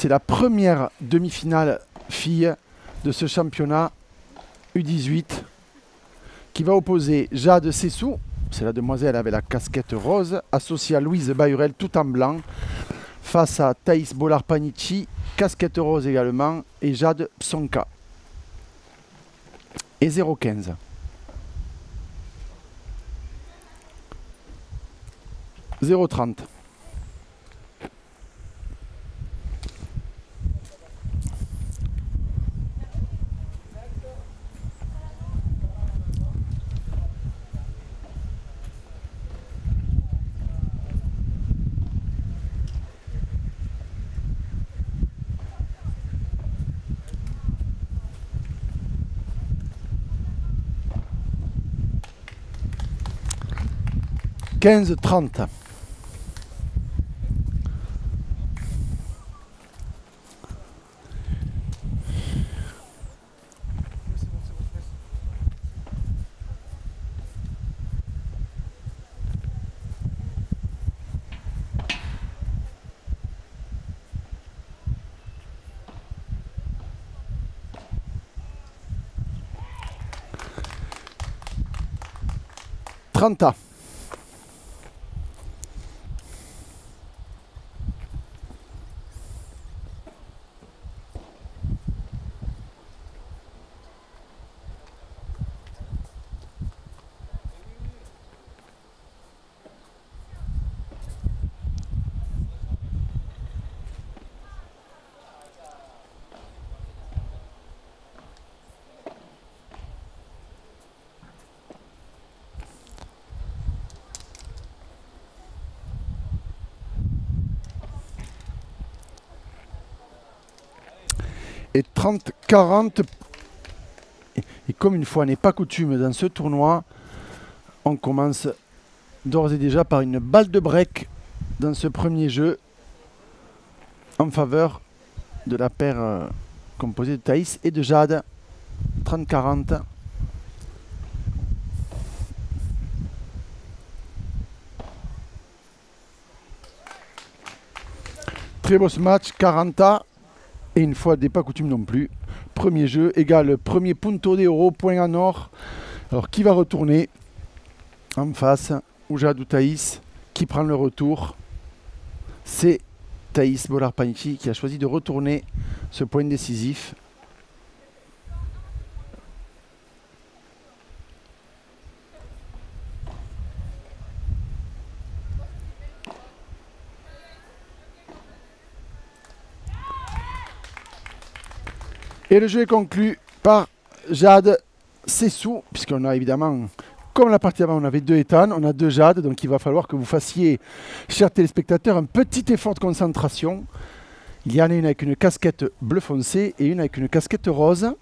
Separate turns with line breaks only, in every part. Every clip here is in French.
C'est la première demi-finale fille de ce championnat U18 qui va opposer Jade Sessou, c'est la demoiselle avec la casquette rose, associée à Louise Bahurel tout en blanc, face à Thaïs Bollard-Panici, casquette rose également, et Jade Psonka. Et 0,15. « 0,30. « 15,30. » Trenta. Et 30-40. Et comme une fois n'est pas coutume dans ce tournoi, on commence d'ores et déjà par une balle de break dans ce premier jeu en faveur de la paire composée de Thaïs et de Jade. 30-40. Très beau ce match, 40. Et une fois n'est pas coutume non plus. Premier jeu égale premier punto d'euro, point en or. Alors qui va retourner en face? Ou Jade ou Thaïs? Qui prend le retour? C'est Thaïs Bollard-Panici qui a choisi de retourner ce point décisif. Et le jeu est conclu par Jade Sessou, puisqu'on a évidemment, comme la partie avant, on avait 2 Ethan, on a 2 Jade, donc il va falloir que vous fassiez, chers téléspectateurs, un petit effort de concentration. Il y en a une avec une casquette bleu foncé et une avec une casquette rose.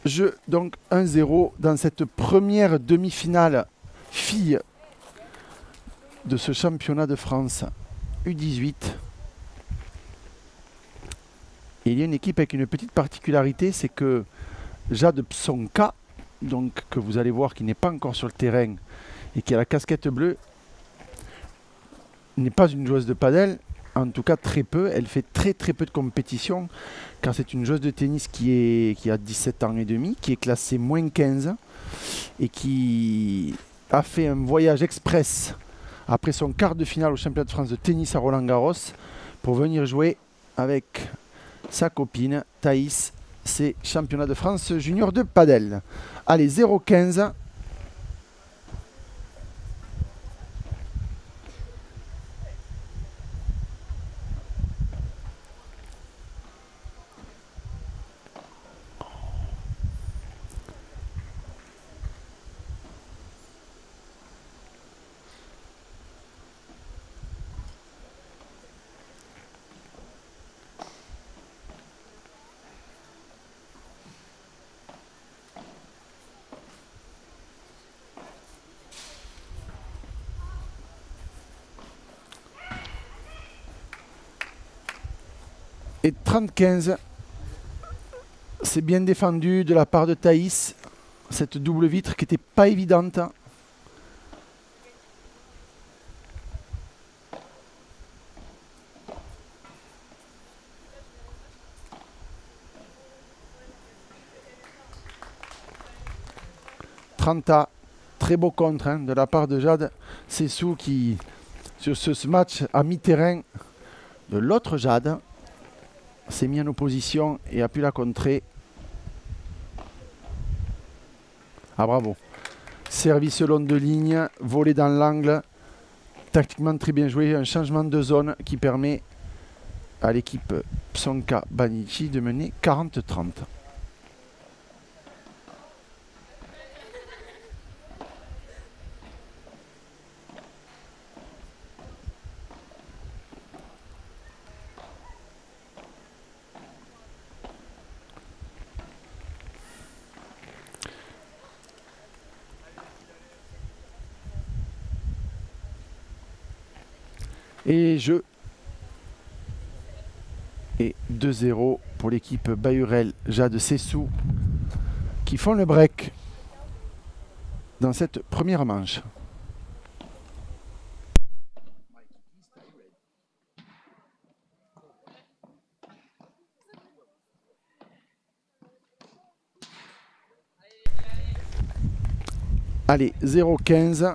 Jeu donc 1-0 dans cette première demi-finale fille de ce championnat de France U18. Et il y a une équipe avec une petite particularité, c'est que Jade Psonka, donc que vous allez voir qui n'est pas encore sur le terrain et qui a la casquette bleue, n'est pas une joueuse de padel, en tout cas très peu. Elle fait très peu de compétition, car c'est une joueuse de tennis qui a 17 ans et demi, qui est classée -15 et qui a fait un voyage express après son quart de finale au championnat de France de tennis à Roland-Garros pour venir jouer avec sa copine Thaïs, c'est championnat de France junior de padel. Allez, 0,15. Et 30-15, c'est bien défendu de la part de Thaïs, cette double vitre qui n'était pas évidente. 30A. Très beau contre hein, de la part de Jade Sessou qui, sur ce match à mi-terrain de l'autre Jade, s'est mis en opposition et a pu la contrer. Ah bravo. Service long de ligne, volé dans l'angle. Tactiquement très bien joué. Un changement de zone qui permet à l'équipe Psonka Banichi de mener 40-30. Et jeu. Et 2-0 pour l'équipe Bahurel Jade Sessou qui font le break dans cette première manche. Allez, 0-15.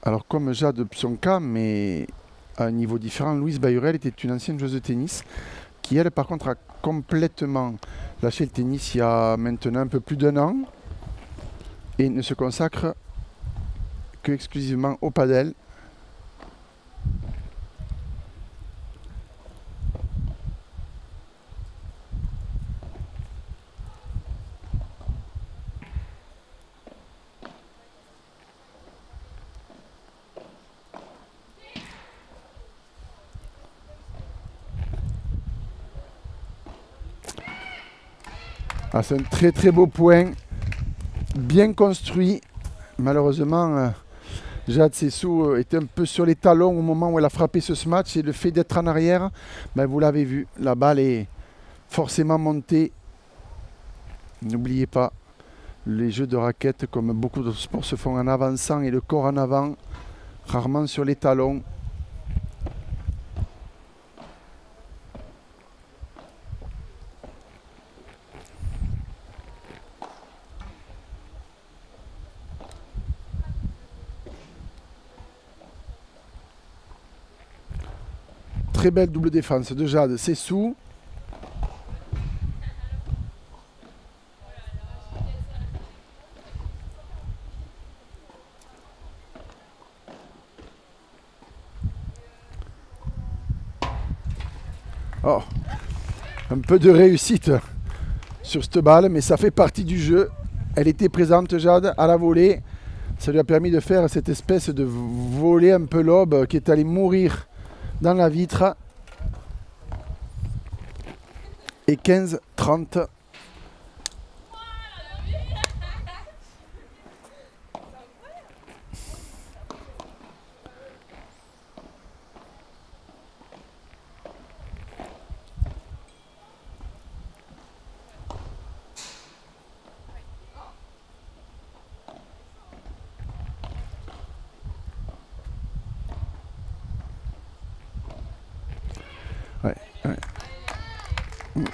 Alors comme Jade Psonka, mais à un niveau différent, Louise Bahurel était une ancienne joueuse de tennis qui, elle, par contre, a complètement lâché le tennis il y a maintenant un peu plus d'1 an et ne se consacre que exclusivement au padel. Ah, c'est un très très beau point, bien construit. Malheureusement, Jade Sessou était un peu sur les talons au moment où elle a frappé ce match et le fait d'être en arrière, ben vous l'avez vu, la balle est forcément montée. N'oubliez pas, les jeux de raquettes, comme beaucoup de sports, se font en avançant et le corps en avant, rarement sur les talons. Très belle double défense de Jade Sessou. Oh, un peu de réussite sur cette balle, mais ça fait partie du jeu. Elle était présente, Jade, à la volée. Ça lui a permis de faire cette espèce de volée un peu lobe qui est allé mourir dans la vitre. Et 15-30.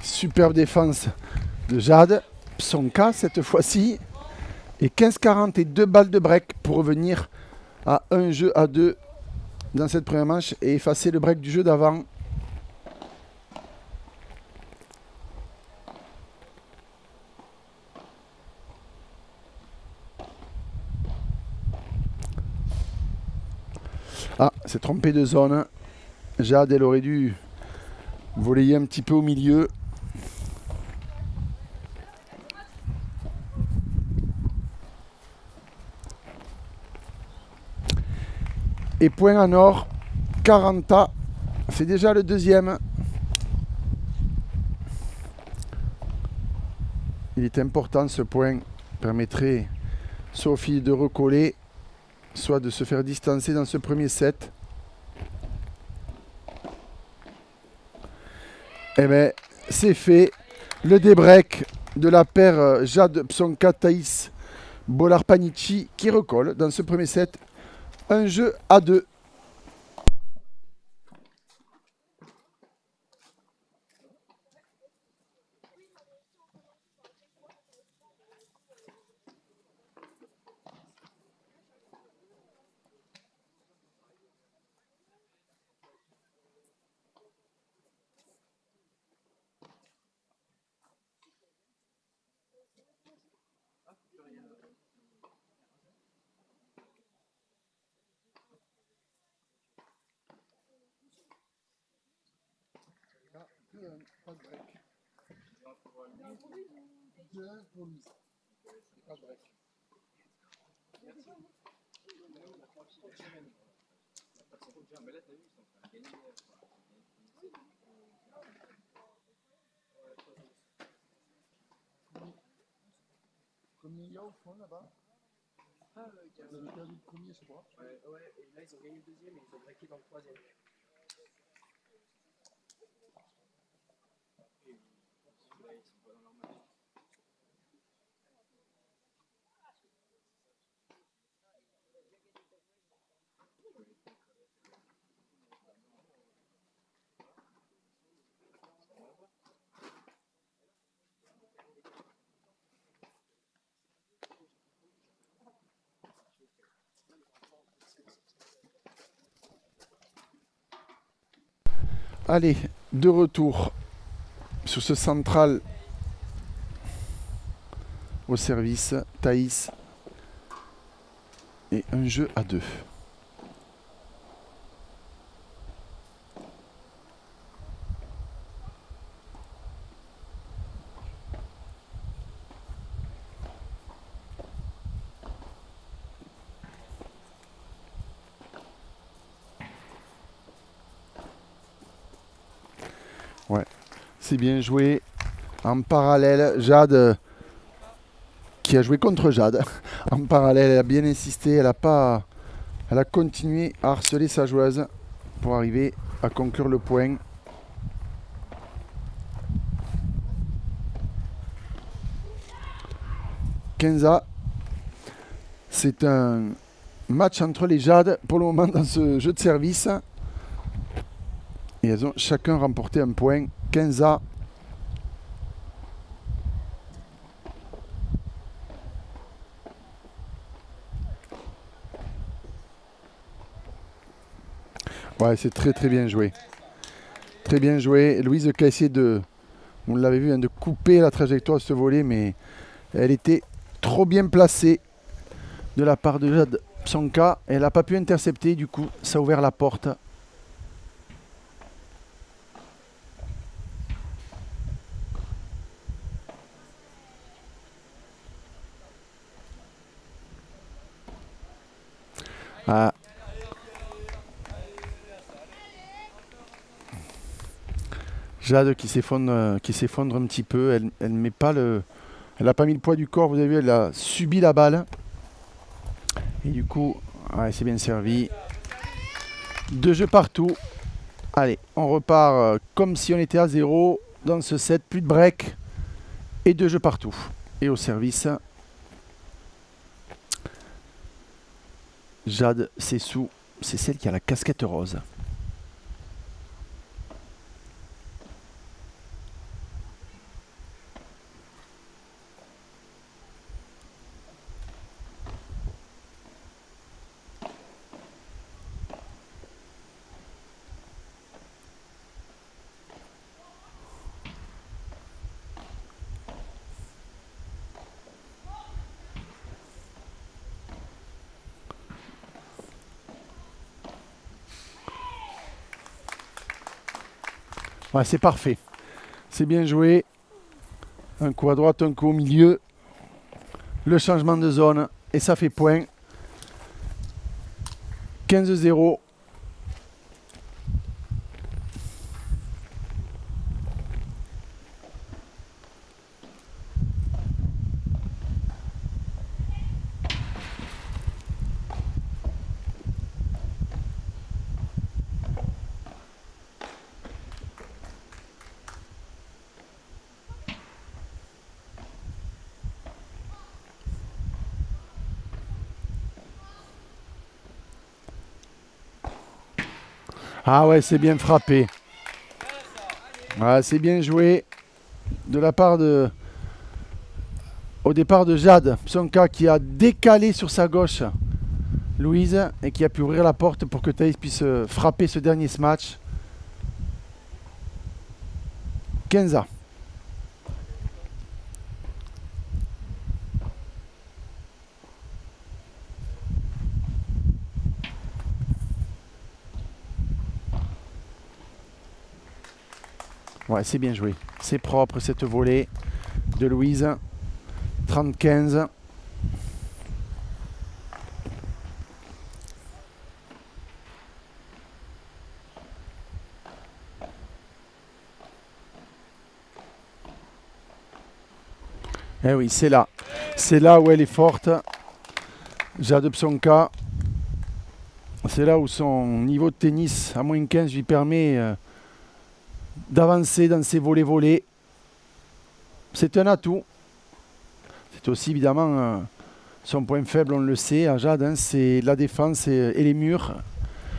Superbe défense de Jade Psonka cette fois-ci. Et 15-40 et 2 balles de break pour revenir à un jeu à 2 dans cette première manche et effacer le break du jeu d'avant. Ah, c'est trompé de zone. Jade, elle aurait dû voler un petit peu au milieu. Et point en or, 40A, c'est déjà le deuxième. Il est important ce point, permettrait Sophie de recoller, soit de se faire distancer dans ce premier set. Eh bien, c'est fait. Le débreak de la paire Jade Psonka Thaïs Bolar Panichi qui recolle dans ce premier set. Un jeu à 2. pas de break. 2 pour Louise. Pas de break. Combien il y a au fond là-bas? Vous avez perdu le premier, je crois.
Ouais, et là ils ont gagné le deuxième et ils ont breaké dans le troisième.
Allez, de retour sur ce central au service, Thaïs, et un jeu à 2. Ouais, c'est bien joué. En parallèle, Jade, qui a joué contre Jade, en parallèle, elle a bien insisté, elle a continué à harceler sa joueuse pour arriver à conclure le point. Kenza, c'est un match entre les Jades pour le moment dans ce jeu de service. Et elles ont chacun remporté un point. Kenza. Ouais, c'est très très bien joué. Très bien joué. Louise qui a essayé de, on l'avait vu, hein, de couper la trajectoire de ce volet, mais elle était trop bien placée de la part de Jade Psonka. Elle n'a pas pu intercepter, du coup, ça a ouvert la porte. Ah. Jade qui s'effondre un petit peu. Elle met pas le, elle n'a pas mis le poids du corps. Vous avez vu, elle a subi la balle. Et du coup, ouais, c'est bien servi. 2 jeux partout. Allez, on repart comme si on était à 0 dans ce set. Plus de break et 2 jeux partout. Et au service, Jade Sessou, c'est celle qui a la casquette rose. Ouais, c'est parfait. C'est bien joué. Un coup à droite, un coup au milieu. Le changement de zone. Et ça fait point. 15-0. Ah ouais, c'est bien frappé. Ouais, c'est bien joué de la part de... Au départ de Jade Psonka qui a décalé sur sa gauche Louise et qui a pu ouvrir la porte pour que Thaïs puisse frapper ce dernier smash. Kenza. Ouais, c'est bien joué. C'est propre cette volée de Louise. 30-15. Eh oui, c'est là. C'est là où elle est forte. Jade Psonka. C'est là où son niveau de tennis à moins 15 lui permet d'avancer dans ses volets. C'est un atout. C'est aussi évidemment son point faible, on le sait, à Jade, hein, c'est la défense et les murs.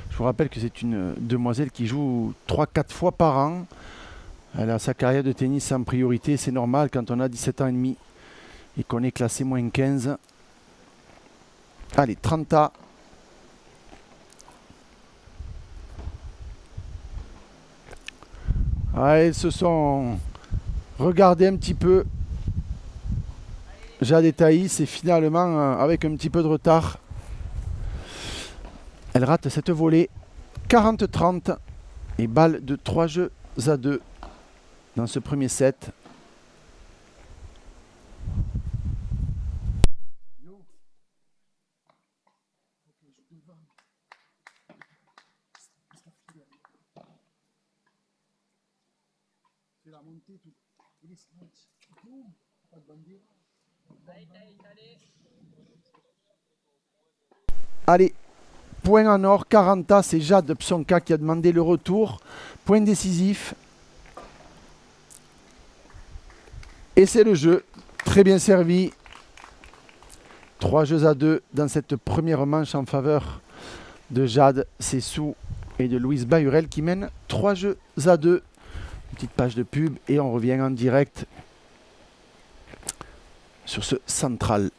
Je vous rappelle que c'est une demoiselle qui joue 3-4 fois par an. Elle a sa carrière de tennis en priorité, c'est normal quand on a 17 ans et demi et qu'on est classé moins 15. Allez, 30A. Ah, elles se sont regardées un petit peu, Jade et Thaïs, et finalement, avec un petit peu de retard, elle rate cette volée. 40-30 et balle de 3 jeux à 2 dans ce premier set. Allez, point en or, 40A, c'est Jade Psonka qui a demandé le retour. Point décisif. Et c'est le jeu, très bien servi. 3 jeux à 2 dans cette première manche en faveur de Jade Sessou et de Louise Bahurel qui mènent 3 jeux à 2. Petite page de pub et on revient en direct sur ce central.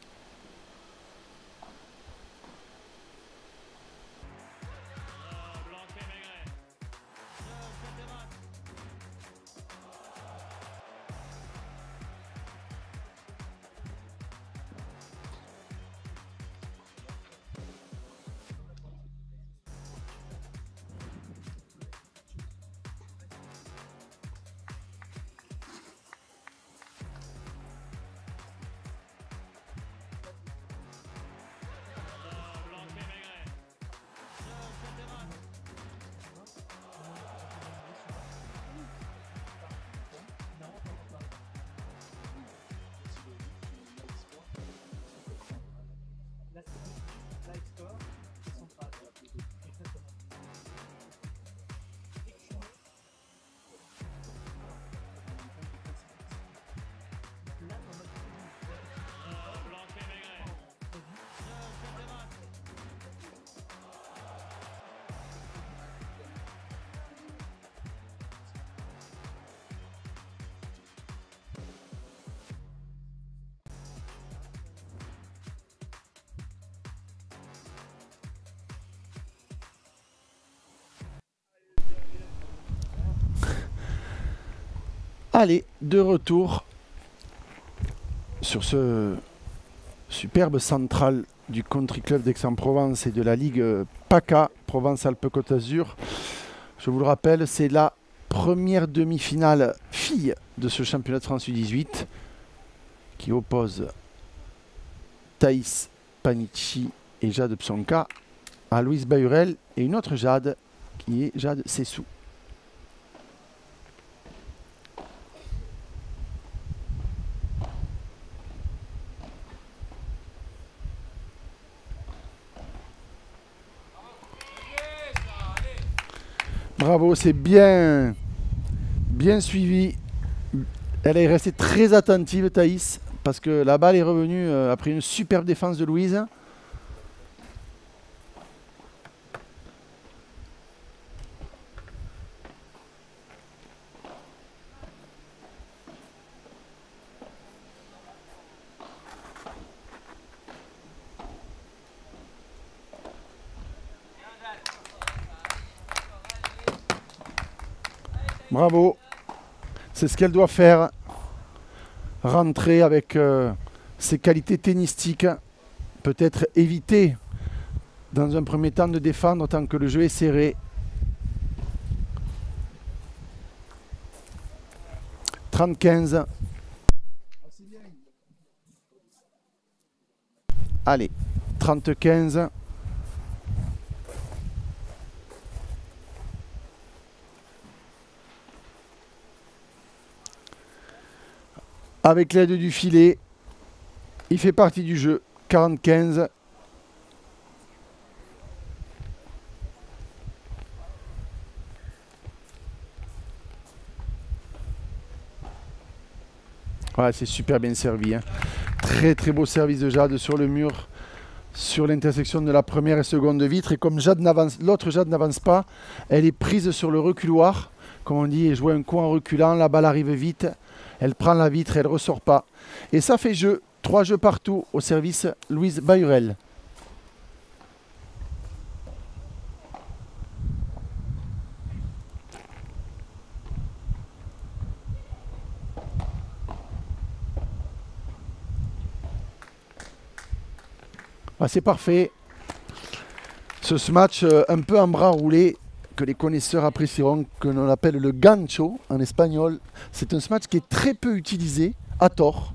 Allez, de retour sur ce superbe central du Country Club d'Aix-en-Provence et de la Ligue PACA, Provence-Alpes-Côte d'Azur. Je vous le rappelle, c'est la première demi-finale fille de ce championnat de France U18 qui oppose Thaïs Panici et Jade Psonka à Louise Bahurel et une autre Jade qui est Jade Sessou. Bravo, c'est bien suivi. Elle est restée très attentive, Thaïs, parce que la balle est revenue après une superbe défense de Louise. Bravo, c'est ce qu'elle doit faire, rentrer avec ses qualités tennistiques, peut-être éviter dans un premier temps de défendre tant que le jeu est serré. 30-15. Allez, 30-15. Avec l'aide du filet, il fait partie du jeu. 40-15. Ouais, c'est super bien servi. Hein. Très très beau service de Jade sur le mur, sur l'intersection de la première et seconde vitre. Et comme l'autre Jade n'avance pas, elle est prise sur le reculoir. Comme on dit, elle joue un coup en reculant, la balle arrive vite. Elle prend la vitre, elle ne ressort pas. Et ça fait jeu. 3 jeux partout au service Louise Bahurel. Ah, c'est parfait. Ce match un peu en bras roulé, que les connaisseurs apprécieront, que l'on appelle le gancho en espagnol. C'est un match qui est très peu utilisé, à tort.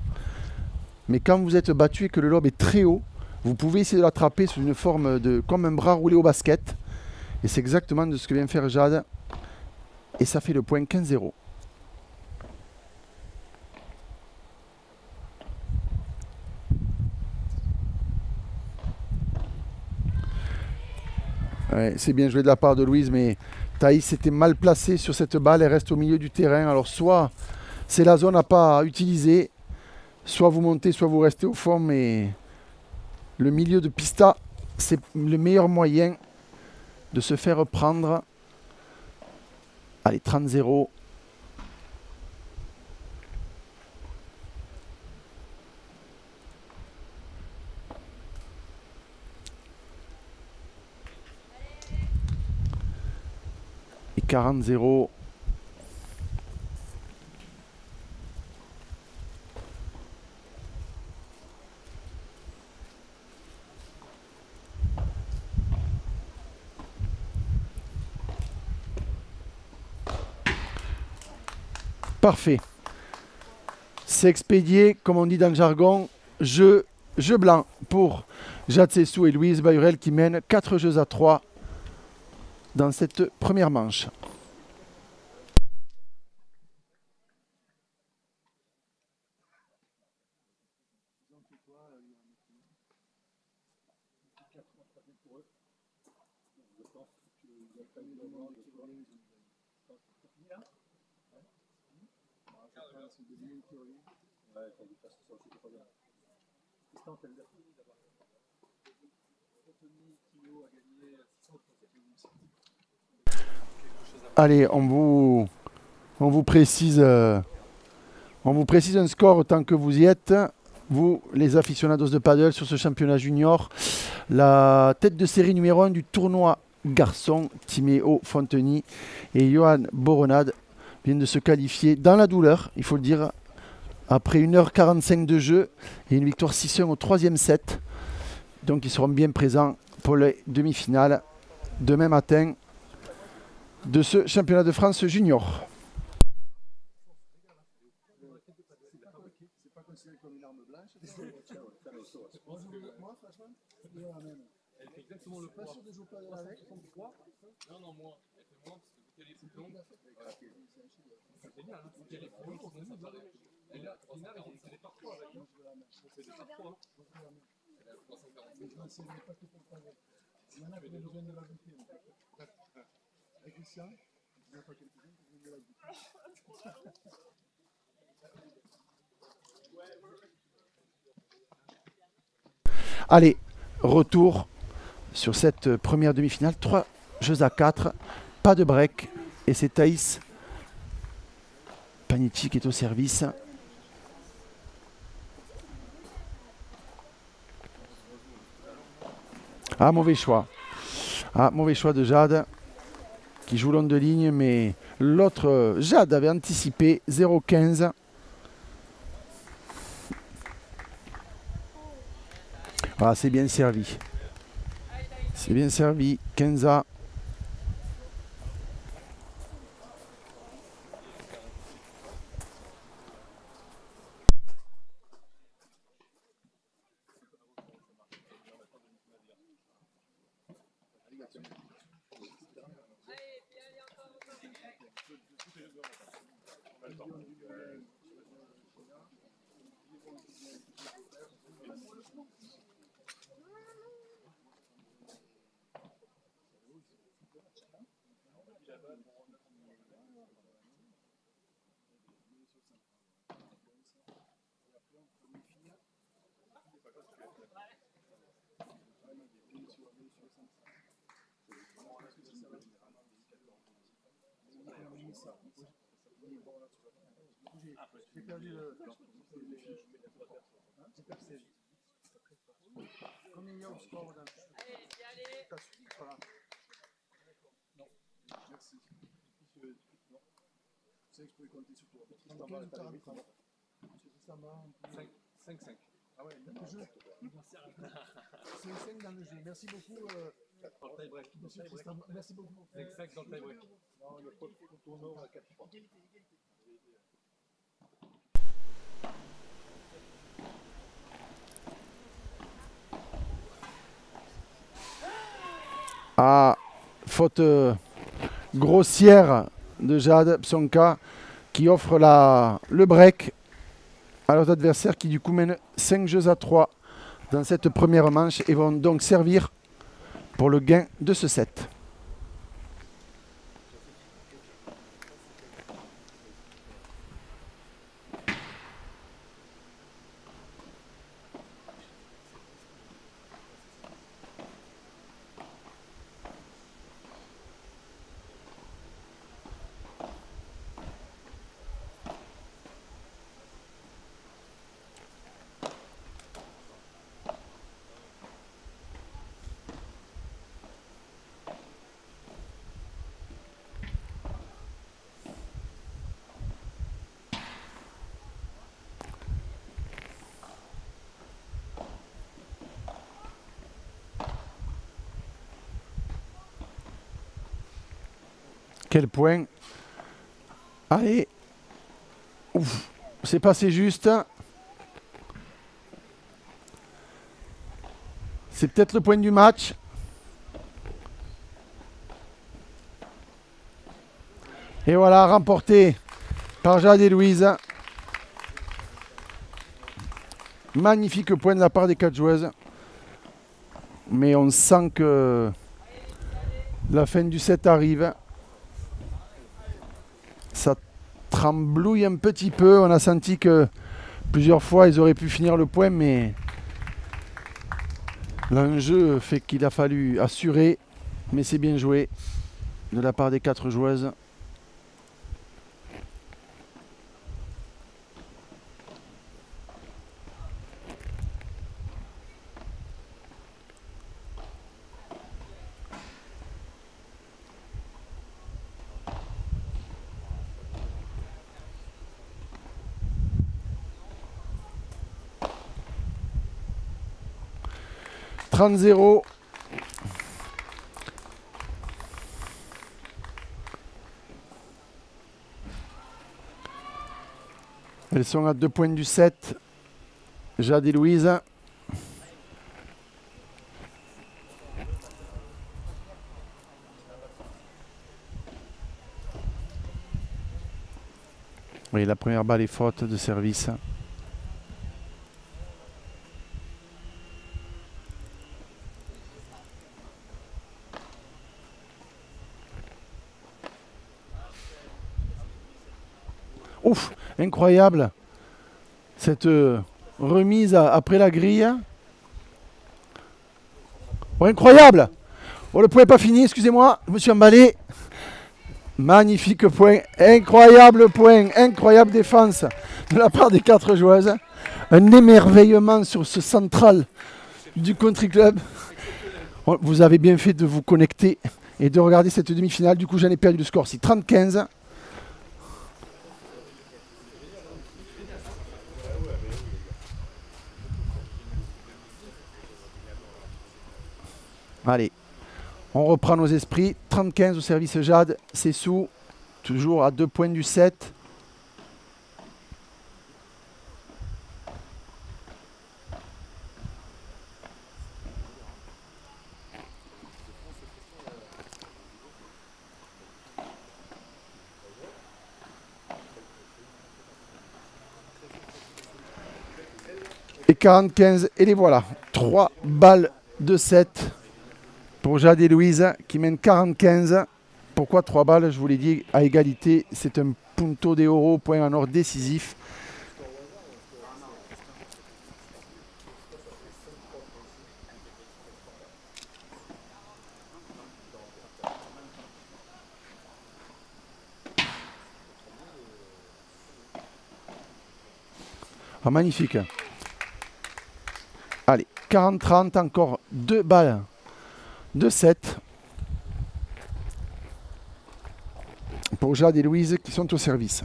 Mais quand vous êtes battu et que le lob est très haut, vous pouvez essayer de l'attraper sous une forme de comme un bras roulé au basket. Et c'est exactement de ce que vient faire Jade. Et ça fait le point 15-0. Ouais, c'est bien joué de la part de Louise, mais Thaïs était mal placée sur cette balle. Elle reste au milieu du terrain. Alors soit c'est la zone à pas utiliser, soit vous montez, soit vous restez au fond. Mais le milieu de pista, c'est le meilleur moyen de se faire prendre. Allez, 30-0. Et 40-0. Parfait. C'est expédié, comme on dit dans le jargon, jeu blanc pour Jade Sessou et Louise Bahurel qui mènent 4 jeux à 3 dans cette première manche. Allez, on vous précise un score tant que vous y êtes. Vous, les aficionados de paddle sur ce championnat junior, la tête de série numéro 1 du tournoi garçon, Timéo Fonteny et Johan Boronade viennent de se qualifier dans la douleur, il faut le dire, après 1h45 de jeu et une victoire 6-1 au 3e set. Donc ils seront bien présents pour les demi-finales demain matin de ce championnat de France junior. Allez, retour sur cette première demi-finale. 3 jeux à 4, pas de break. Et c'est Thaïs Panici qui est au service. Ah, mauvais choix. Ah, mauvais choix de Jade qui joue long de ligne, mais l'autre Jade avait anticipé 0-15. Ah, c'est bien servi. C'est bien servi. 15A.
J'ai perdu le. Combien il y a au score dans t'as suivi voilà. Non. Merci. Non. Tu sais que je pouvais compter sur toi. 5-5. Ah ouais, dans le jeu. 5-5 dans le jeu. Merci beaucoup. Dans le tie-break. Merci beaucoup. 5-5 dans le tie-break. Non, il n'y a pas de tournoi à 4-3.
Ah, faute grossière de Jade Psonka qui offre le break à leurs adversaires qui du coup mènent 5 jeux à 3 dans cette première manche et vont donc servir pour le gain de ce set. Quel point. Allez. Ouf. C'est passé juste. C'est peut-être le point du match. Et voilà, remporté par Jade et Louise. Magnifique point de la part des 4 joueuses. Mais on sent que la fin du set arrive. Ça tremblouille un petit peu. On a senti que plusieurs fois ils auraient pu finir le point, mais l'enjeu fait qu'il a fallu assurer. Mais c'est bien joué de la part des 4 joueuses. « 30-0 ». Elles sont à 2 points du 7. Jade et Louise. Oui, la première balle est faute de service. Ouf, incroyable cette remise après la grille. Oh, incroyable. Oh, le point n'est pas fini, excusez-moi, je me suis emballé. Magnifique point, incroyable défense de la part des 4 joueuses. Un émerveillement sur ce central du country club. Oh, vous avez bien fait de vous connecter et de regarder cette demi-finale. Du coup, j'en ai perdu le score, c'est 30-15. Allez, on reprend nos esprits. 30-15 au service Jade. C'est sous, toujours à 2 points du 7. Et 45, et les voilà. 3 balles de 7 pour Jade et Louise qui mènent 45. Pourquoi 3 balles? Je vous l'ai dit, à égalité, c'est un punto de oro, point en or décisif. Ah, magnifique. Allez, 40-30, encore 2 balles de 7 pour Jade et Louise qui sont au service.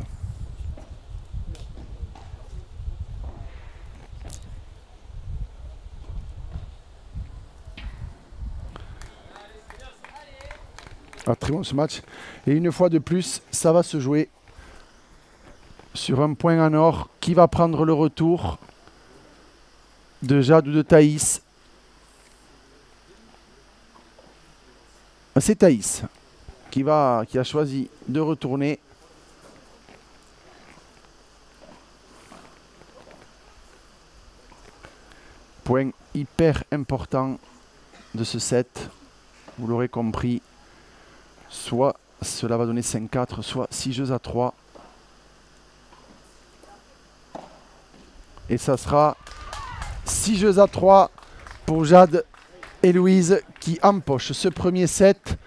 Ah, très bon ce match. Et une fois de plus, ça va se jouer sur un point en or. Qui va prendre le retour de Jade ou de Thaïs? C'est Thaïs qui a choisi de retourner. Point hyper important de ce set. Vous l'aurez compris. Soit cela va donner 5-4, soit 6 jeux à 3. Et ça sera 6 jeux à 3 pour Jade et Louise qui empochent ce premier set.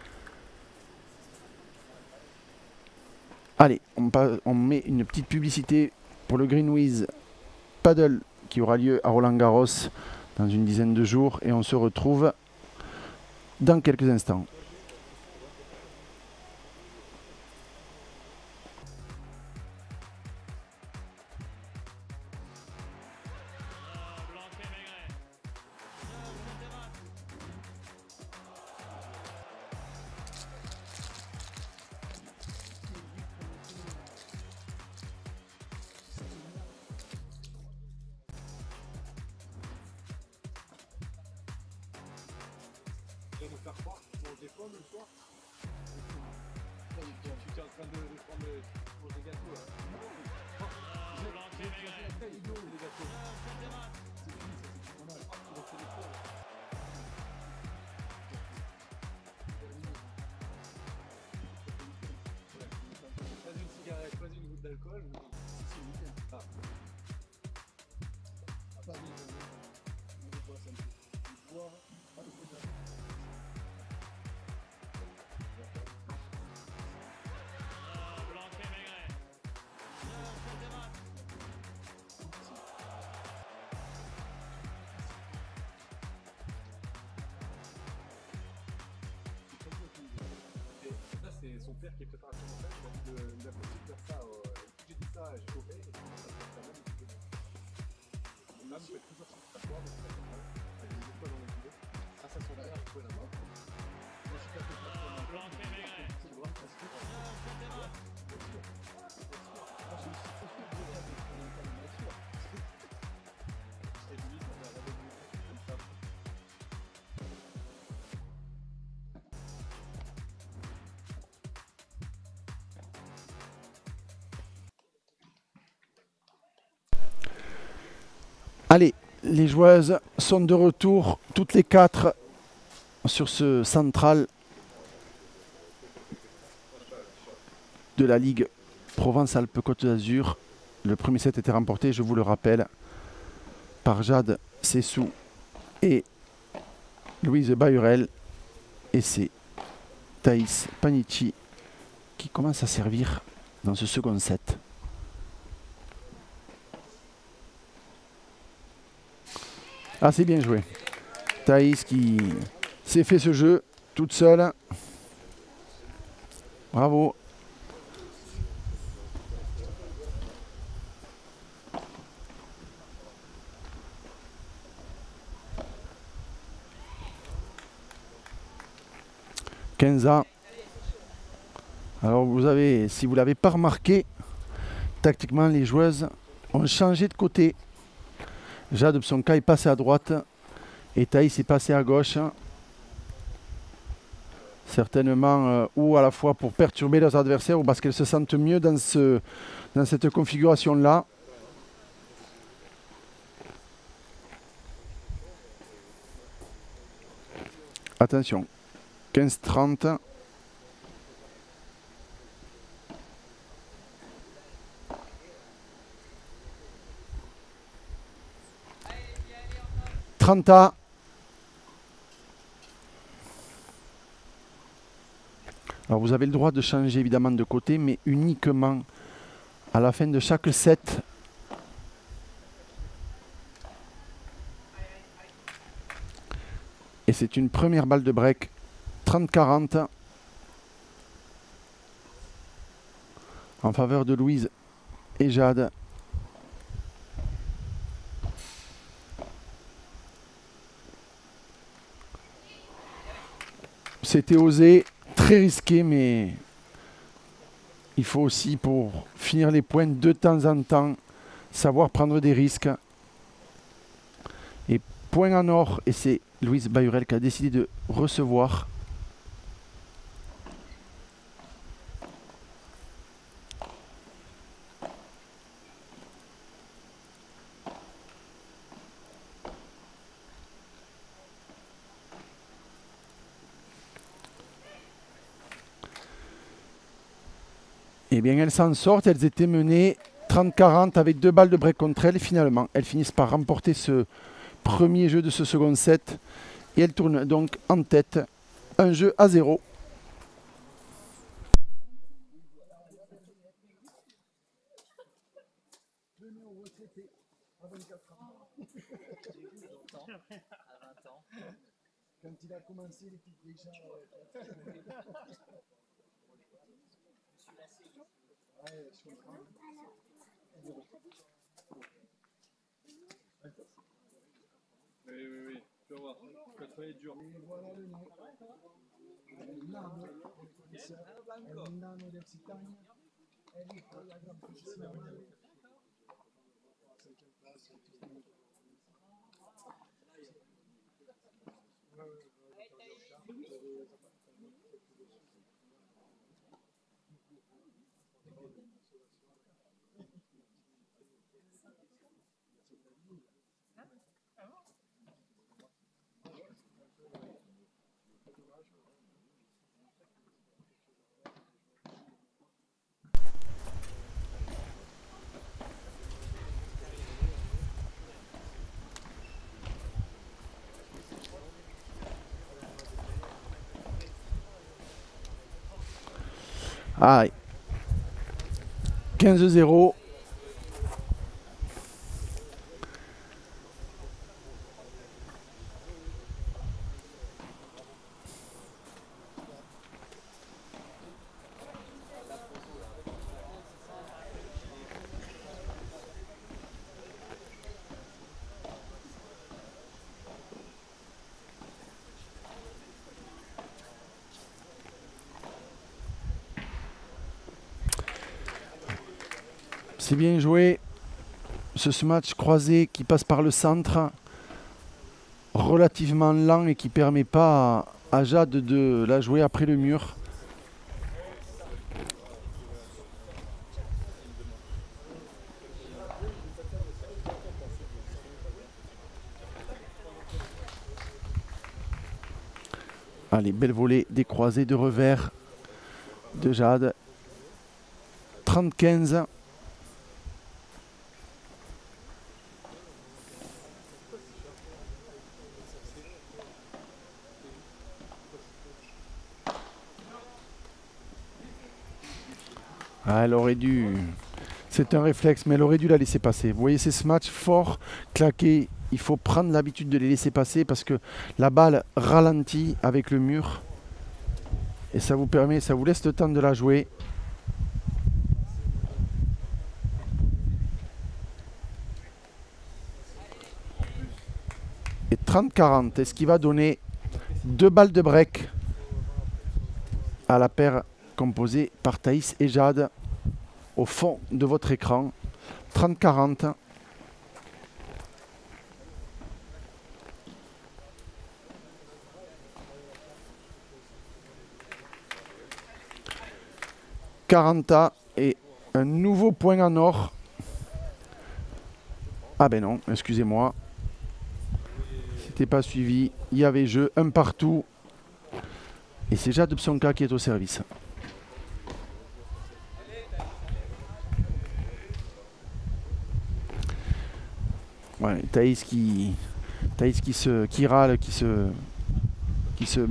Allez, on met une petite publicité pour le Greenwiz Paddle qui aura lieu à Roland-Garros dans une dizaine de jours. Et on se retrouve dans quelques instants.
C'est son père qui est préparateur mental, il a dit de faire ça. J'ai dit ça, j'ai coupé, et puis ça fait quand même. Là, vous faites toujours ça, s'asseoir, vous faites comme ça, avec des étoiles dans les yeux. Ah, ça, son père, vous pouvez l'avoir. Moi, je suis pas fait pour ça. C'est le grand classique.
Allez, les joueuses sont de retour, toutes les 4 sur ce central de la Ligue Provence-Alpes-Côte d'Azur. Le premier set était remporté, je vous le rappelle, par Jade Sessou et Louise Bahurel. Et c'est Thaïs Panici qui commence à servir dans ce second set. Ah, c'est bien joué. Thaïs qui s'est fait ce jeu toute seule. Bravo. Kenza. Alors vous avez, si vous ne l'avez pas remarqué, tactiquement les joueuses ont changé de côté. Jade Psonka est passé à droite et Thaïs est passé à gauche. Certainement, ou à la fois pour perturber leurs adversaires ou parce qu'elles se sentent mieux dans cette configuration-là. Attention. 15-30. À. Alors vous avez le droit de changer évidemment de côté, mais uniquement à la fin de chaque set. Et c'est une première balle de break. 30-40 en faveur de Louise et Jade. C'était osé, très risqué, mais il faut aussi, pour finir les points, de temps en temps, savoir prendre des risques. Et point en or, et c'est Louise Bahurel qui a décidé de recevoir. Eh bien, elles s'en sortent. Elles étaient menées 30-40 avec 2 balles de break contre elles. Et finalement, elles finissent par remporter ce premier jeu de ce second set. Et elles tournent donc en tête. Un jeu à 0.
Quand il a commencé les petites déjà. Ouais, je comprends.
Oui, tu vas voir. Tu vas travailler dur.
Et voilà le nom. Il nano, il nano del Citagna, è lì con la gran posizione.
Ah, 15-0. C'est bien joué. Ce match croisé qui passe par le centre, relativement lent et qui ne permet pas à Jade de la jouer après le mur. Allez, belle volée des croisés de revers de Jade. 30-15. Ah, elle aurait dû... C'est un réflexe, mais elle aurait dû la laisser passer. Vous voyez, c'est ce match fort, claqué. Il faut prendre l'habitude de les laisser passer parce que la balle ralentit avec le mur. Et ça vous permet, ça vous laisse le temps de la jouer. Et 30-40, est-ce qui va donner 2 balles de break à la paire composée par Thaïs et Jade au fond de votre écran. 30-40. Et un nouveau point en or. Ah ben non, excusez-moi. C'était pas suivi. Il y avait jeu, un partout. Et c'est Jade Psonka qui est au service. Ouais, Thaïs qui râle, qui se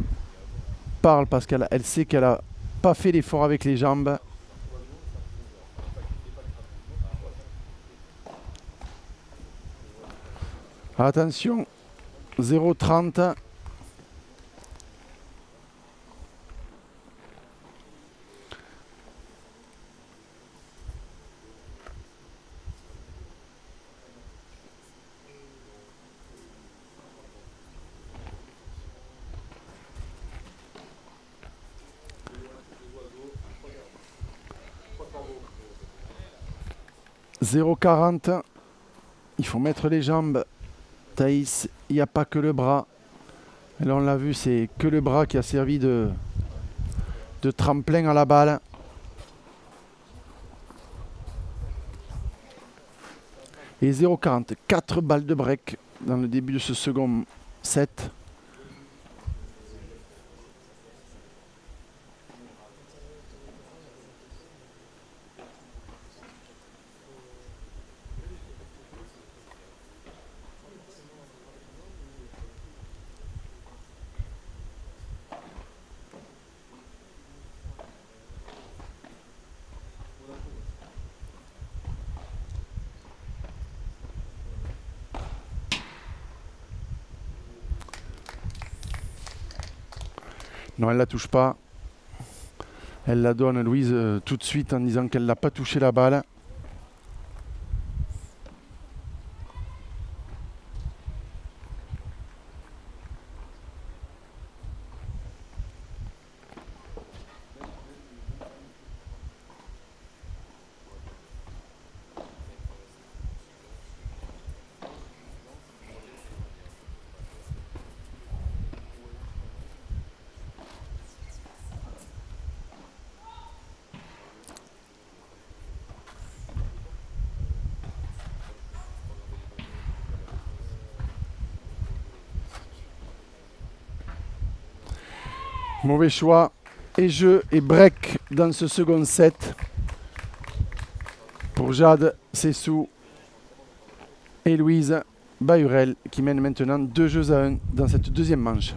parle parce qu'elle sait qu'elle a pas fait l'effort avec les jambes. Attention, 0,30. « 0,40. Il faut mettre les jambes. Thaïs, il n'y a pas que le bras. Et là, on l'a vu, c'est que le bras qui a servi de tremplin à la balle. Et 0,40. 4 balles de break dans le début de ce second set. Non, elle ne la touche pas. Elle la donne, Louise, tout de suite en disant qu'elle n'a pas touché la balle. Mauvais choix. Et jeu et break dans ce second set. Pour Jade Sessou et Louise Bahurel qui mènent maintenant 2-1 dans cette deuxième manche.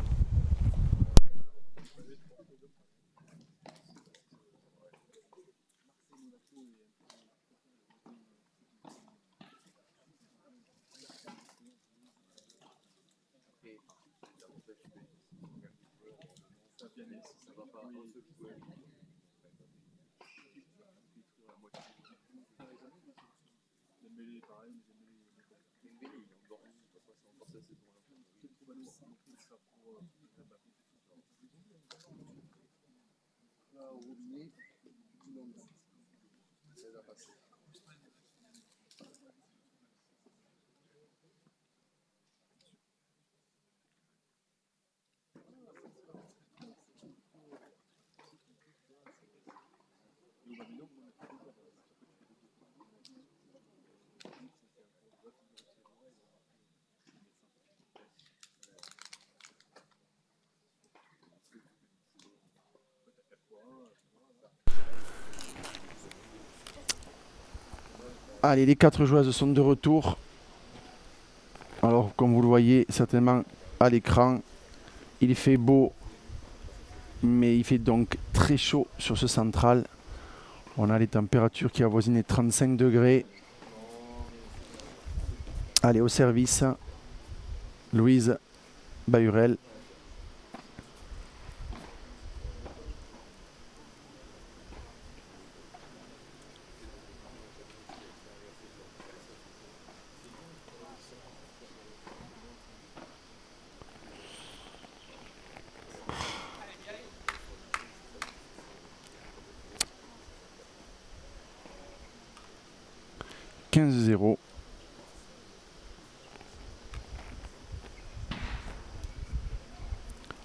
Allez, les 4 joueuses sont de retour. Alors, comme vous le voyez certainement à l'écran, il fait beau, mais il fait donc très chaud sur ce central. On a les températures qui avoisinent les 35 degrés. Allez, au service, Louise Bahurel.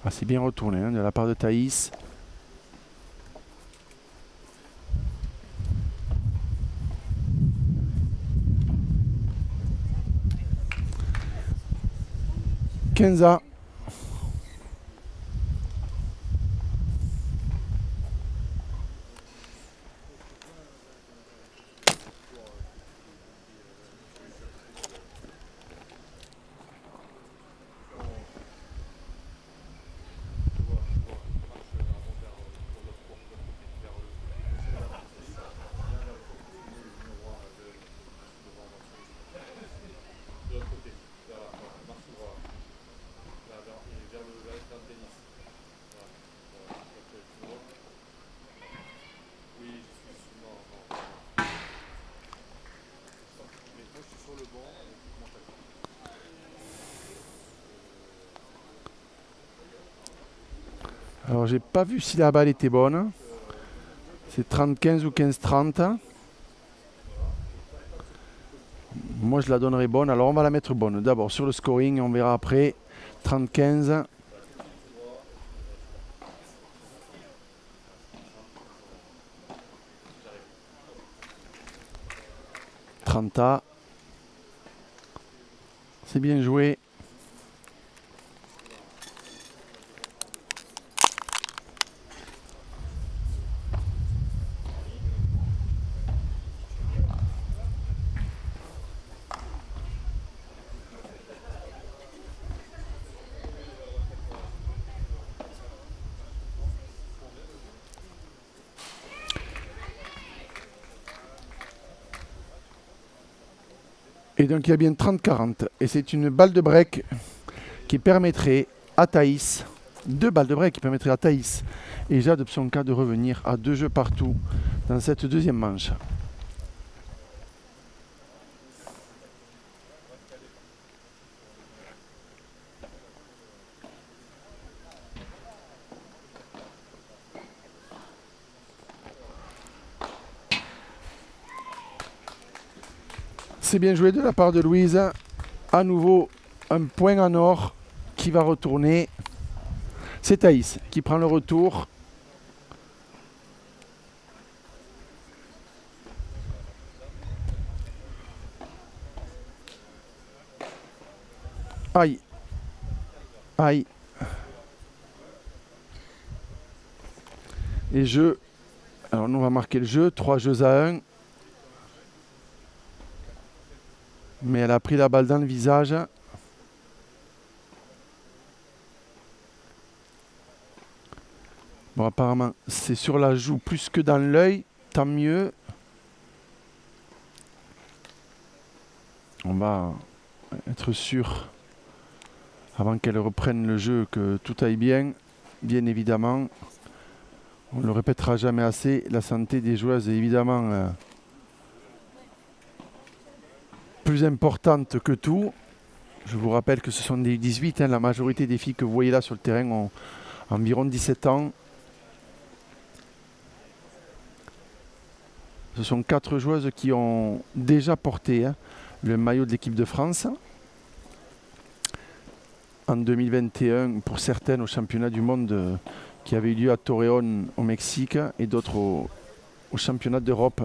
Ah, c'est bien retourné hein, de la part de Thaïs. Kenza. Alors j'ai pas vu si la balle était bonne. C'est 30-15 ou 15-30. Moi je la donnerai bonne. Alors on va la mettre bonne. D'abord sur le scoring, on verra après. 30-15. 30A. C'est bien joué. Et donc il y a bien 30-40. Et c'est une balle de break qui permettrait à Thaïs, 2 balles de break qui permettraient à Thaïs et Jade Psonka de revenir à 2 jeux partout dans cette deuxième manche. C'est bien joué de la part de Louise. À nouveau, un point en or qui va retourner. C'est Thaïs qui prend le retour. Aïe. Aïe. Et jeu. Alors nous on va marquer le jeu. 3 jeux à 1. Mais elle a pris la balle dans le visage. Bon, apparemment, c'est sur la joue plus que dans l'œil. Tant mieux. On va être sûr, avant qu'elle reprenne le jeu, que tout aille bien. Bien évidemment. On ne le répétera jamais assez. La santé des joueuses est évidemment plus importante que tout. Je vous rappelle que ce sont des 18, hein, la majorité des filles que vous voyez là sur le terrain ont environ 17 ans. Ce sont 4 joueuses qui ont déjà porté le maillot de l'équipe de France en 2021, pour certaines au championnat du monde qui avait eu lieu à Torreón au Mexique et d'autres au championnat d'Europe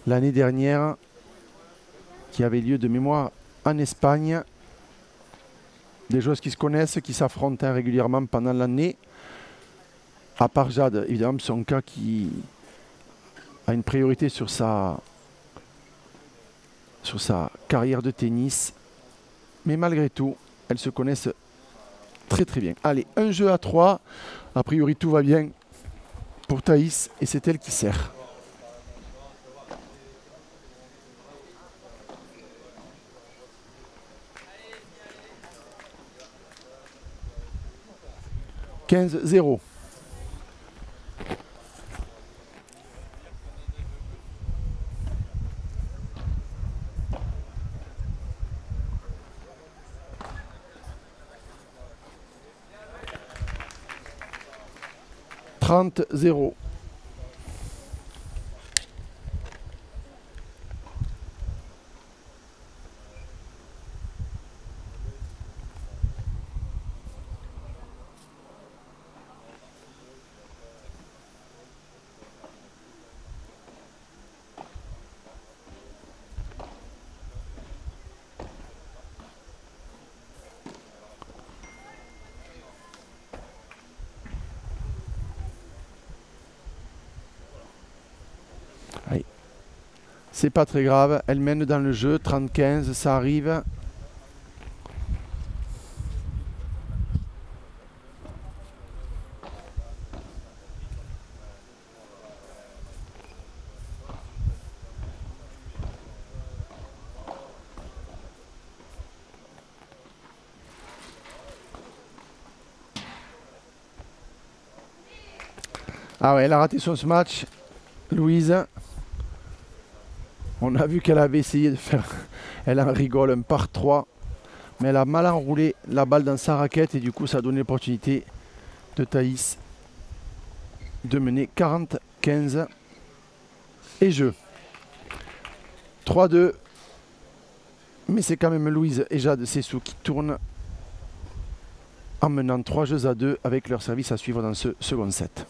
l'année dernière, qui avait lieu de mémoire en Espagne. Des joueuses qui se connaissent, qui s'affrontent régulièrement pendant l'année. À part Jade, évidemment, son cas qui a une priorité sur sa carrière de tennis. Mais malgré tout, elles se connaissent très très bien. Allez, un jeu à 3. A priori, tout va bien pour Thaïs et c'est elle qui sert. « 15-0 ». « 30-0 ». C'est pas très grave, elle mène dans le jeu, 30-15, ça arrive. Ah ouais, elle a raté son match, Louise. On a vu qu'elle avait essayé de faire, elle en rigole, un par 3. Mais elle a mal enroulé la balle dans sa raquette et du coup ça a donné l'opportunité de Thaïs de mener 40-15 et jeu. 3-2. Mais c'est quand même Louise et Jade Sessou qui tournent en menant 3 jeux à 2 avec leur service à suivre dans ce second set.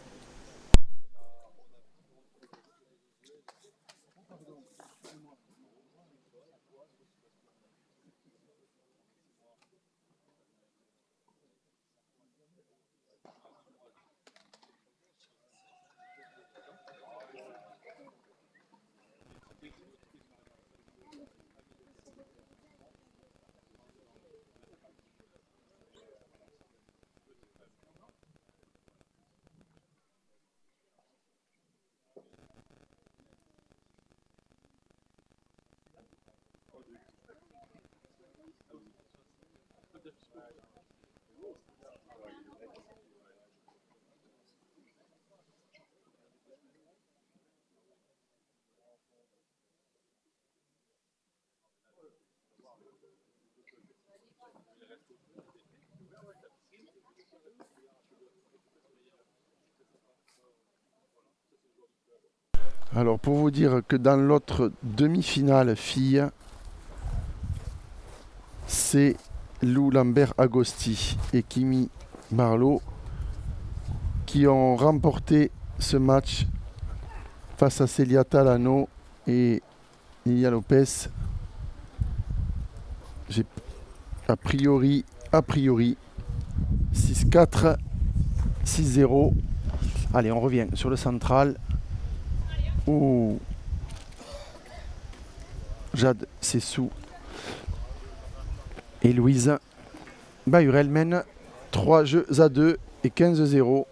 Alors pour vous dire que dans l'autre demi-finale fille, c'est Lou Lambert Agosti et Kimi Marlowe qui ont remporté ce match face à Celia Talano et Lilia Lopez. J'ai a priori 6-4, 6-0. Allez, on revient sur le central où Jade Sessou et Louise Bahurel mènent 3 jeux à 2 et 15-0.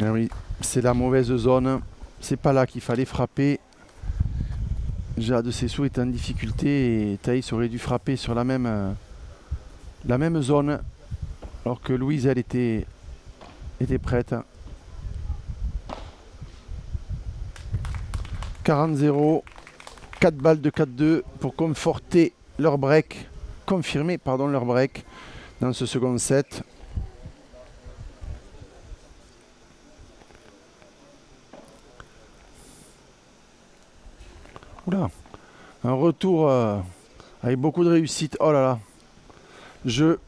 Ah oui, c'est la mauvaise zone. C'est pas là qu'il fallait frapper. Jade Sessou est en difficulté et Thaïs aurait dû frapper sur la même zone. Alors que Louise, elle était prête. 40-0. 4 balles de 4-2 pour confirmer leur break dans ce second set. Oula, un retour avec beaucoup de réussite. Oh là là. Jeu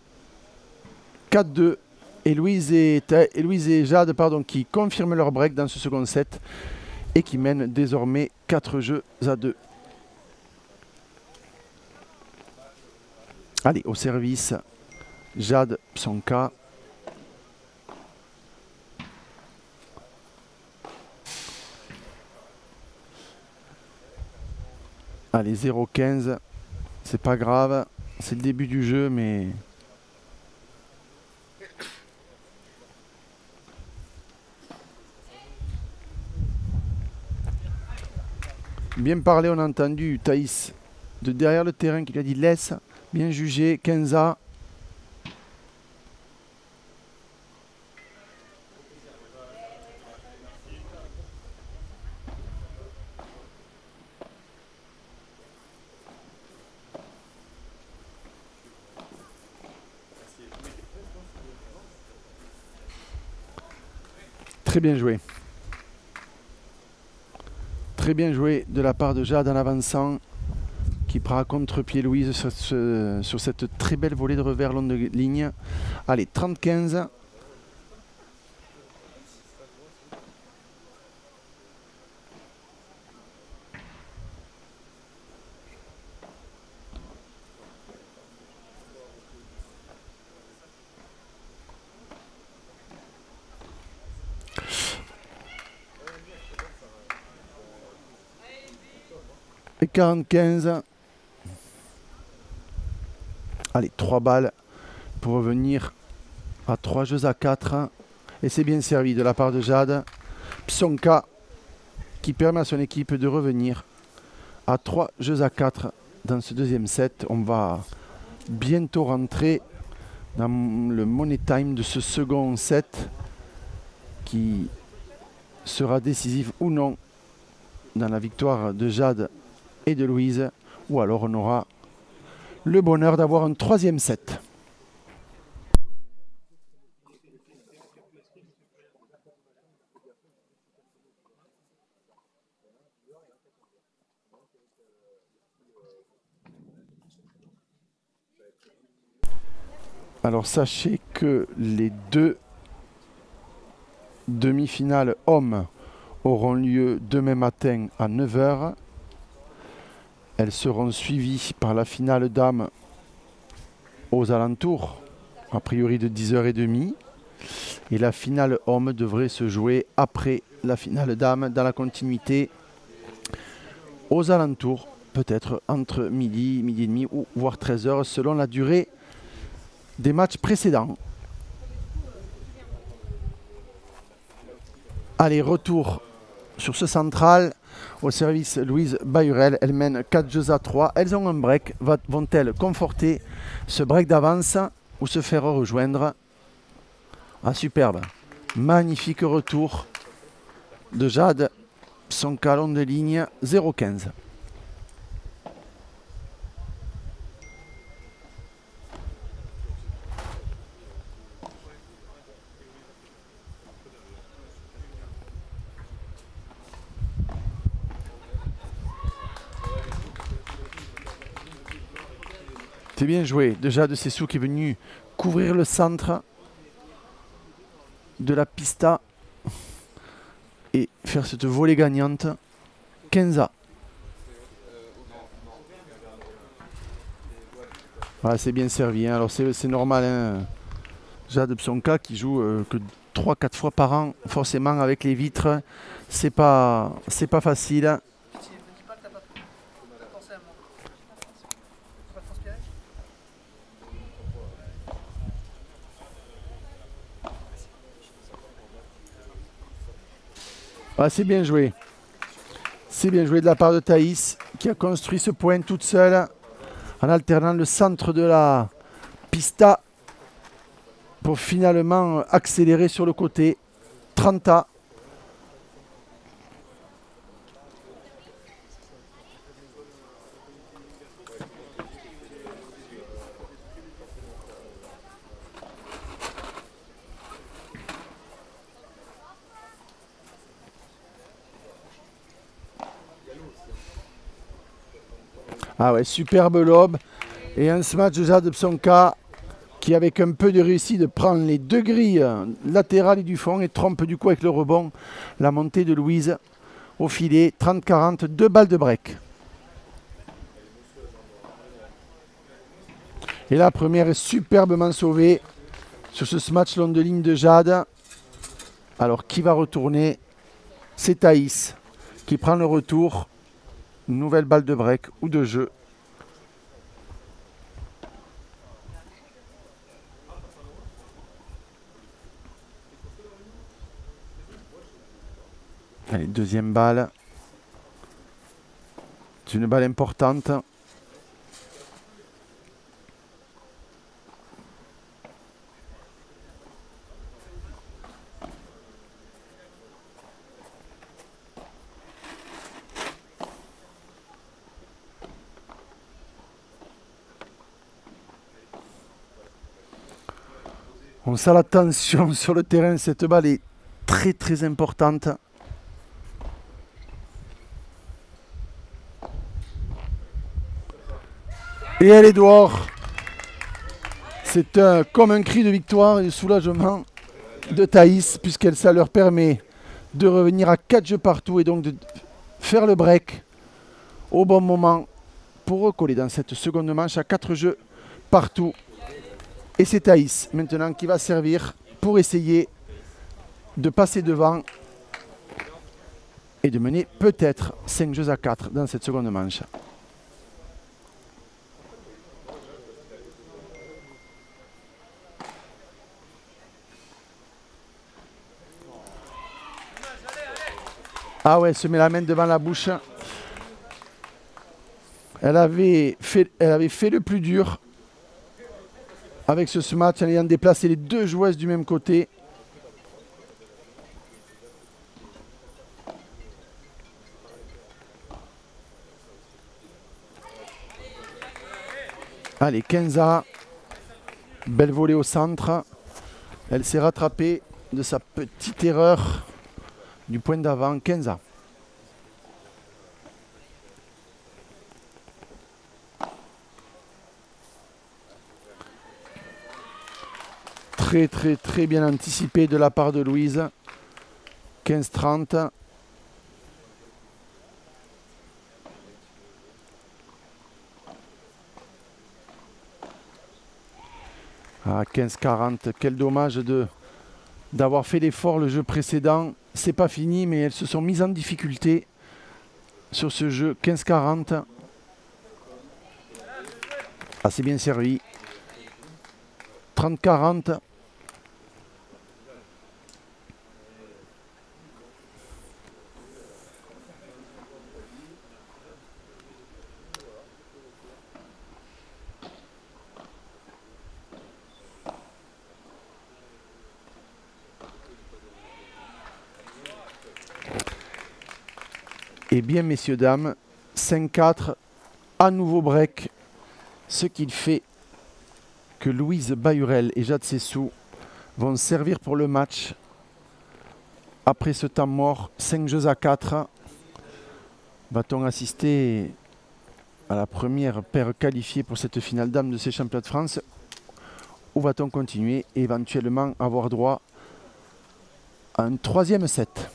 4-2 et Louise et Jade qui confirment leur break dans ce second set et qui mènent désormais 4 jeux à 2. Allez, au service, Jade Psonka. Allez, 0-15, c'est pas grave, c'est le début du jeu, mais... Bien parlé, on a entendu Thaïs de derrière le terrain qui lui a dit laisse, bien jugé, 15A. Très bien joué. Très bien joué de la part de Jade en avançant, qui prend à contre-pied Louise sur cette très belle volée de revers long de ligne. Allez, 30-15. Et 40-15. Allez, 3 balles pour revenir à 3 jeux à 4. Et c'est bien servi de la part de Jade Psonka qui permet à son équipe de revenir à 3 jeux à 4 dans ce deuxième set. On va bientôt rentrer dans le money time de ce second set qui sera décisif ou non dans la victoire de Jade et de Louise, ou alors on aura le bonheur d'avoir un troisième set. Alors sachez que les deux demi-finales hommes auront lieu demain matin à 9 h. Elles seront suivies par la finale dames aux alentours, a priori de 10h30. Et la finale homme devrait se jouer après la finale dames dans la continuité aux alentours, peut-être entre midi, midi et demi ou voire 13 h selon la durée des matchs précédents. Allez, retour sur ce central au service Louise Bahurel. Elle mène 4 jeux à 3. Elles ont un break. Vont-elles conforter ce break d'avance ou se faire rejoindre? Ah, superbe. Magnifique retour de Jade. Son calon de ligne 0,15. C'est bien joué. Déjà de Sessou qui est venu couvrir le centre de la pista et faire cette volée gagnante. 15A. Voilà, c'est bien servi. Hein. Alors c'est normal. Hein. Jade Psonka qui joue que 3-4 fois par an, forcément avec les vitres. C'est pas facile. Ah, c'est bien joué. C'est bien joué de la part de Thaïs qui a construit ce point toute seule en alternant le centre de la pista pour finalement accélérer sur le côté. 30A. Ah ouais, superbe lobe. Et un smash de Jade Psonka qui, avec un peu de réussite, prend les deux grilles latérales et du fond et trompe du coup avec le rebond la montée de Louise au filet. 30-40, 2 balles de break. Et la première est superbement sauvée sur ce smash long de ligne de Jade. Alors qui va retourner? C'est Thaïs qui prend le retour. Nouvelle balle de break ou de jeu. Allez, deuxième balle. C'est une balle importante. On sent la tension sur le terrain. Cette balle est très très importante. Et elle est dehors. C'est comme un cri de victoire et de soulagement de Thaïs, puisqu'elle ça leur permet de revenir à 4 jeux partout et donc de faire le break au bon moment pour recoller dans cette seconde manche à 4 jeux partout. Et c'est Thaïs maintenant qui va servir pour essayer de passer devant et de mener peut-être 5 jeux à 4 dans cette seconde manche. Ah ouais, elle se met la main devant la bouche. Elle avait fait le plus dur. avec ce match en ayant déplacé les deux joueuses du même côté. Allez, Kenza, belle volée au centre. Elle s'est rattrapée de sa petite erreur du point d'avant. Kenza. Très bien anticipé de la part de Louise. 15-30. Ah, 15-40, quel dommage d'avoir fait l'effort le jeu précédent. C'est pas fini, mais elles se sont mises en difficulté sur ce jeu. 15-40. Ah, c'est bien servi. 30-40. Et bien, messieurs, dames, 5-4, à nouveau break, ce qui fait que Louise Bahurel et Jade Sessou vont servir pour le match. Après ce temps mort, 5 jeux à 4, va-t-on assister à la première paire qualifiée pour cette finale dames de ces championnats de France, ou va-t-on continuer et éventuellement avoir droit à un troisième set?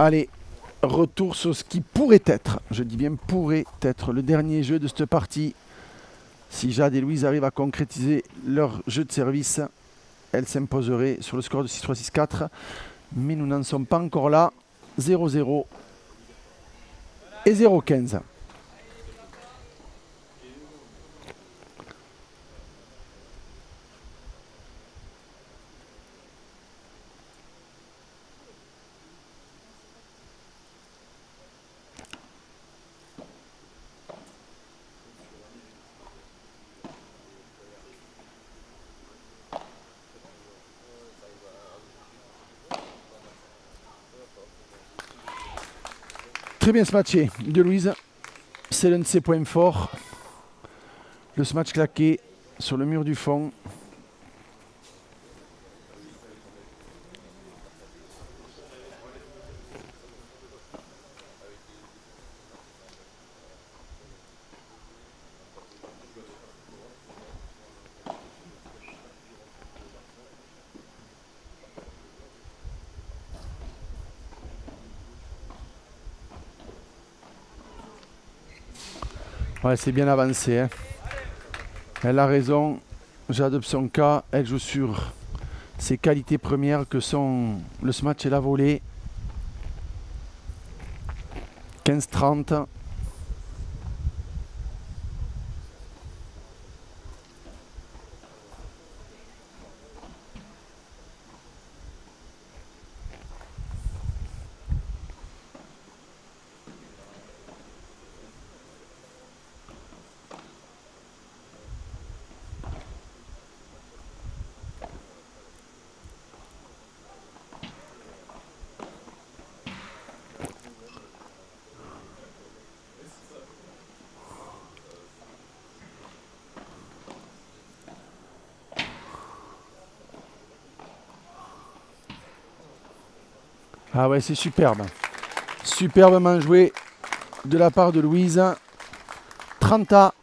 Allez, retour sur ce qui pourrait être, je dis bien pourrait être, le dernier jeu de cette partie. Si Jade et Louise arrivent à concrétiser leur jeu de service, elles s'imposeraient sur le score de 6-3, 6-4. Mais nous n'en sommes pas encore là. 0-0 et 0-15. Très bien ce matché de Louise, c'est l'un de ses points forts. Le smash claqué sur le mur du fond. Ouais, c'est bien avancé. Hein. Elle a raison. Jade Psonka, elle joue sur ses qualités premières que sont le smash et la volée. 15-30. Ah ouais, c'est superbe. Superbement joué de la part de Louise. 30 à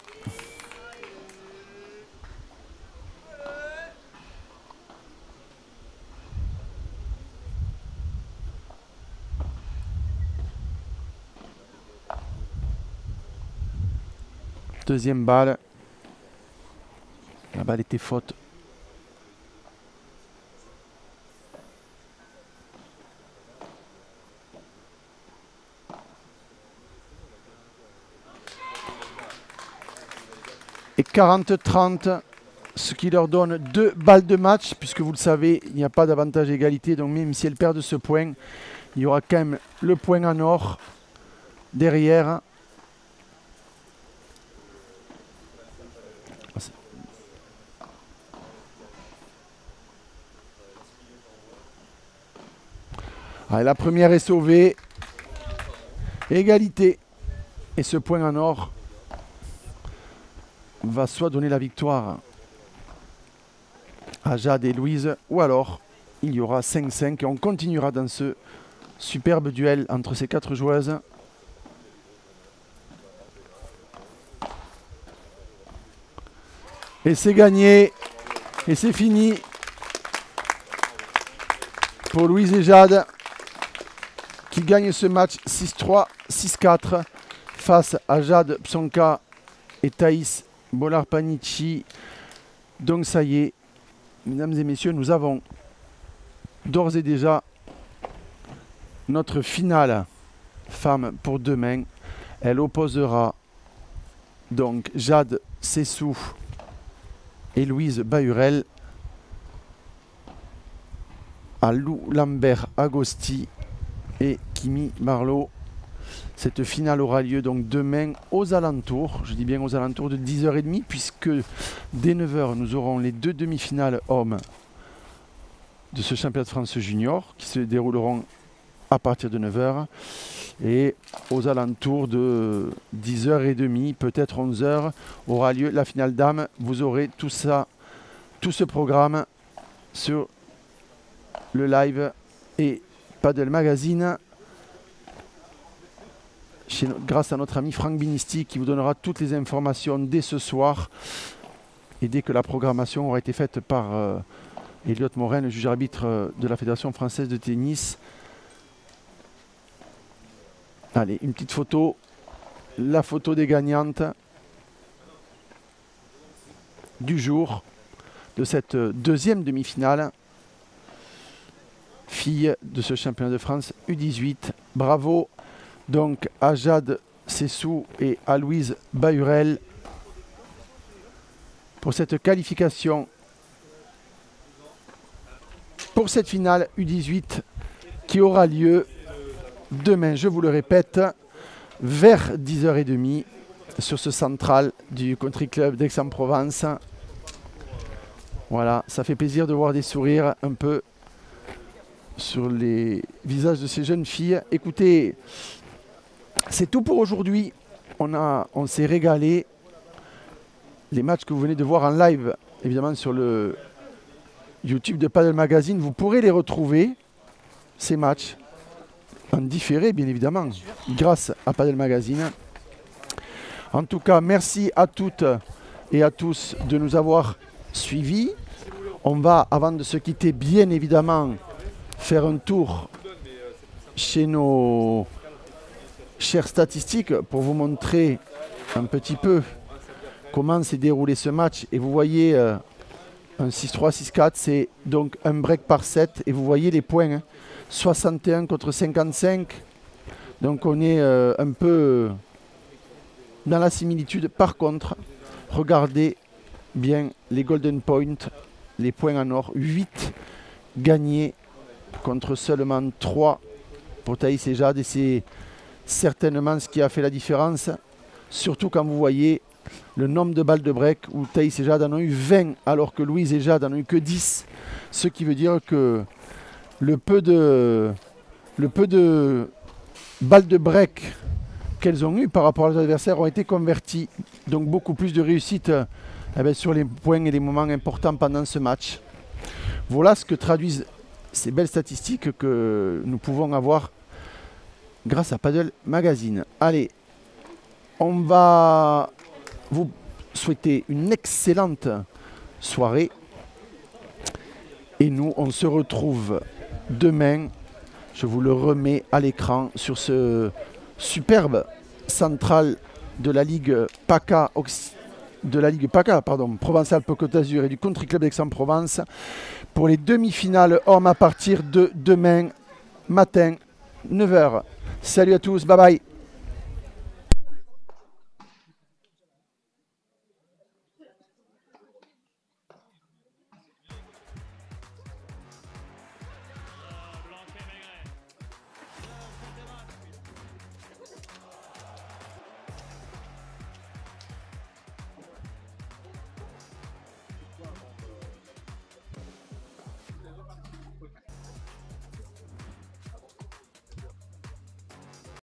Deuxième balle. La balle était faute. Et 40-30, ce qui leur donne 2 balles de match, puisque vous le savez, il n'y a pas d'avantage égalité. Donc même si elles perdent ce point, il y aura quand même le point en or derrière. Allez, la première est sauvée. Égalité. Et ce point en or va soit donner la victoire à Jade et Louise, ou alors il y aura 5-5 et on continuera dans ce superbe duel entre ces 4 joueuses. Et c'est gagné. Et c'est fini pour Louise et Jade qui gagnent ce match 6-3, 6-4 face à Jade Psonka et Thaïs Bolar-Panici. Donc ça y est, mesdames et messieurs, nous avons d'ores et déjà notre finale femme pour demain. Elle opposera donc Jade Sessou et Louise Bahurel à Lou Lambert Agosti et Kimi Marlowe. Cette finale aura lieu donc demain aux alentours, je dis bien aux alentours de 10h30, puisque dès 9h nous aurons les 2 demi-finales hommes de ce championnat de France junior qui se dérouleront à partir de 9h, et aux alentours de 10h30, peut-être 11h, aura lieu la finale dames. Vous aurez tout ça, tout ce programme sur le live et Padel Magazine, grâce à notre ami Franck Binisti qui vous donnera toutes les informations dès ce soir et dès que la programmation aura été faite par Elliot Morin, le juge arbitre de la Fédération française de tennis. Allez, une petite photo, la photo des gagnantes du jour de cette deuxième demi-finale, fille de ce championnat de France U18. Bravo donc à Jade Sessou et à Louise Bahurel pour cette qualification pour cette finale U18 qui aura lieu demain, je vous le répète, vers 10h30 sur ce central du Country Club d'Aix-en-Provence. Voilà, ça fait plaisir de voir des sourires un peu sur les visages de ces jeunes filles. Écoutez, c'est tout pour aujourd'hui. On s'est régalé. Les matchs que vous venez de voir en live, évidemment sur le YouTube de Padel Magazine, vous pourrez les retrouver, ces matchs, en différé bien évidemment, grâce à Padel Magazine. En tout cas, merci à toutes et à tous de nous avoir suivis. On va, avant de se quitter, bien évidemment, faire un tour chez nos chères statistiques pour vous montrer un petit peu comment s'est déroulé ce match. Et vous voyez un 6-3, 6-4, c'est donc un break par 7. Et vous voyez les points, hein, 61 contre 55. Donc on est un peu dans la similitude. Par contre, regardez bien les golden points, les points en or. 8 gagnés contre seulement 3 pour Thaïs et Jade. Et c'est certainement ce qui a fait la différence. Surtout quand vous voyez le nombre de balles de break où Thaïs et Jade en ont eu 20 alors que Louise et Jade en ont eu que 10. Ce qui veut dire que le peu de balles de break qu'elles ont eu par rapport à leurs adversaires ont été convertis. Donc beaucoup plus de réussite sur les points et les moments importants pendant ce match. Voilà ce que traduisent ces belles statistiques que nous pouvons avoir grâce à Padel Magazine. Allez, on va vous souhaiter une excellente soirée. Et nous, on se retrouve demain. Je vous le remets à l'écran sur ce superbe central de la Ligue PACA, Provence-Alpes-Côte d'Azur et du Country Club d'Aix-en-Provence pour les demi-finales hommes à partir de demain matin 9 h. Salut à tous, bye bye.